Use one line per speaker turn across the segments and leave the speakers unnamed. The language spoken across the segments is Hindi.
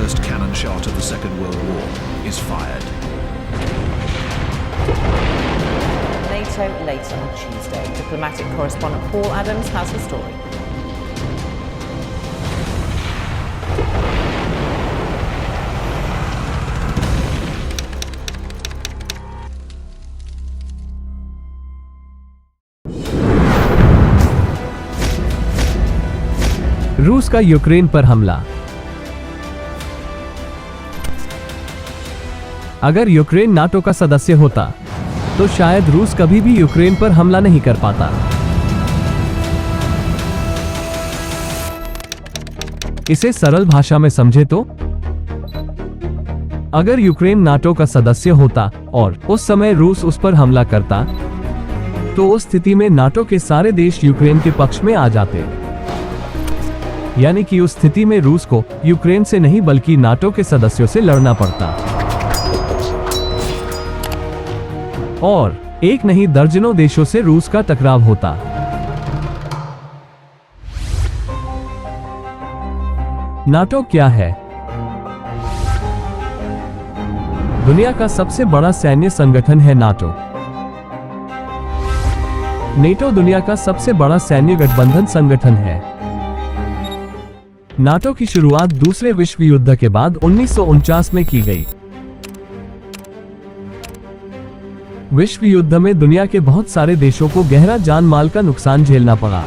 first cannon shot of the Second World War is fired.
NATO later on Tuesday. Diplomatic correspondent Paul Adams has the story.
रूस का यूक्रेन पर हमला। अगर यूक्रेन नाटो का सदस्य होता तो शायद रूस कभी भी यूक्रेन पर हमला नहीं कर पाता। इसे सरल भाषा में समझे तो, अगर यूक्रेन नाटो का सदस्य होता और उस समय रूस उस पर हमला करता तो उस स्थिति में नाटो के सारे देश यूक्रेन के पक्ष में आ जाते। यानी कि उस स्थिति में रूस को यूक्रेन से नहीं बल्कि नाटो के सदस्यों से लड़ना पड़ता और एक नहीं दर्जनों देशों से रूस का टकराव होता। नाटो क्या है? दुनिया का सबसे बड़ा सैन्य संगठन है नाटो। नेटो दुनिया का सबसे बड़ा सैन्य गठबंधन संगठन है। नाटो की शुरुआत दूसरे विश्व युद्ध के बाद 1949 में की गई। विश्व युद्ध में दुनिया के बहुत सारे देशों को गहरा जान माल का नुकसान झेलना पड़ा।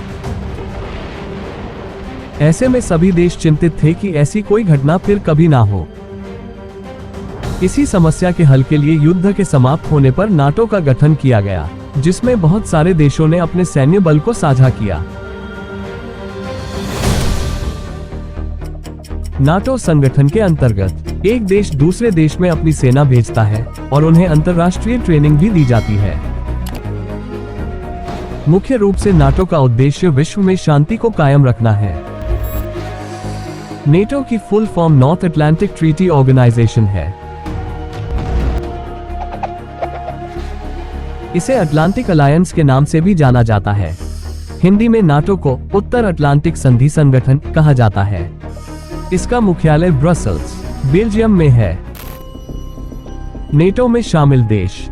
ऐसे में सभी देश चिंतित थे कि ऐसी कोई घटना फिर कभी ना हो। इसी समस्या के हल के लिए युद्ध के समाप्त होने पर नाटो का गठन किया गया, जिसमें बहुत सारे देशों ने अपने सैन्य बल को साझा किया। नाटो संगठन के अंतर्गत एक देश दूसरे देश में अपनी सेना भेजता है और उन्हें अंतर्राष्ट्रीय ट्रेनिंग भी दी जाती है। मुख्य रूप से नाटो का उद्देश्य विश्व में शांति को कायम रखना है। नेटो की full form North Atlantic Treaty Organization है। इसे अटलांटिक अलायंस के नाम से भी जाना जाता है। हिंदी में नाटो को उत्तर अटलांटिक संधि संगठन कहा जाता है। इसका मुख्यालय ब्रसेल्स, बेल्जियम में है। नेटो में शामिल देश।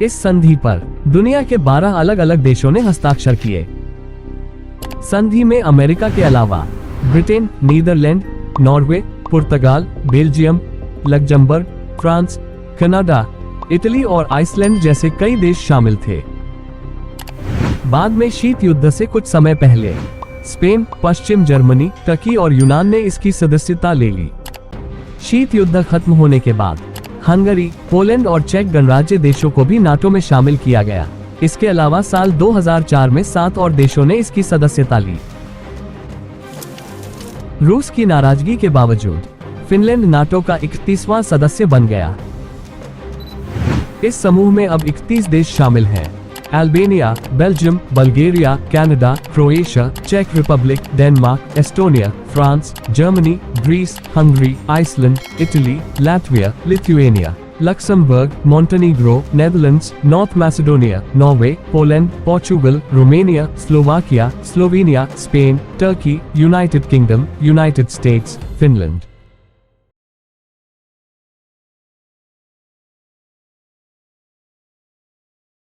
इस संधि पर दुनिया के 12 अलग अलग देशों ने हस्ताक्षर किए। संधि में अमेरिका के अलावा ब्रिटेन, नीदरलैंड, नॉर्वे, पुर्तगाल, Belgium, Luxembourg, France, Canada, Italy और आइसलैंड जैसे कई देश शामिल थे। बाद में शीत युद्ध से कुछ समय पहले स्पेन, पश्चिम जर्मनी, टर्की और यूनान ने इसकी सदस्यता ले ली। शीत युद्ध खत्म होने के बाद हंगरी, पोलैंड और चेक गणराज्य देशों को भी नाटो में शामिल किया गया। इसके अलावा साल 2004 में 7 और देशों ने इसकी सदस्यता ली। रूस की नाराजगी के बावजूद फिनलैंड नाटो का 31वां सदस्य बन गया। इस समूह में अब 31 देश शामिल हैं। Albania, Belgium, Bulgaria, Canada, Croatia, चेक Republic, Denmark, Estonia, France, Germany, Greece, Hungary, Iceland, Italy, Latvia, Lithuania, Luxembourg, Montenegro, Netherlands, North Macedonia, Norway, Poland, Portugal, Romania, Slovakia, Slovenia, Spain, Turkey, United Kingdom, United States, Finland.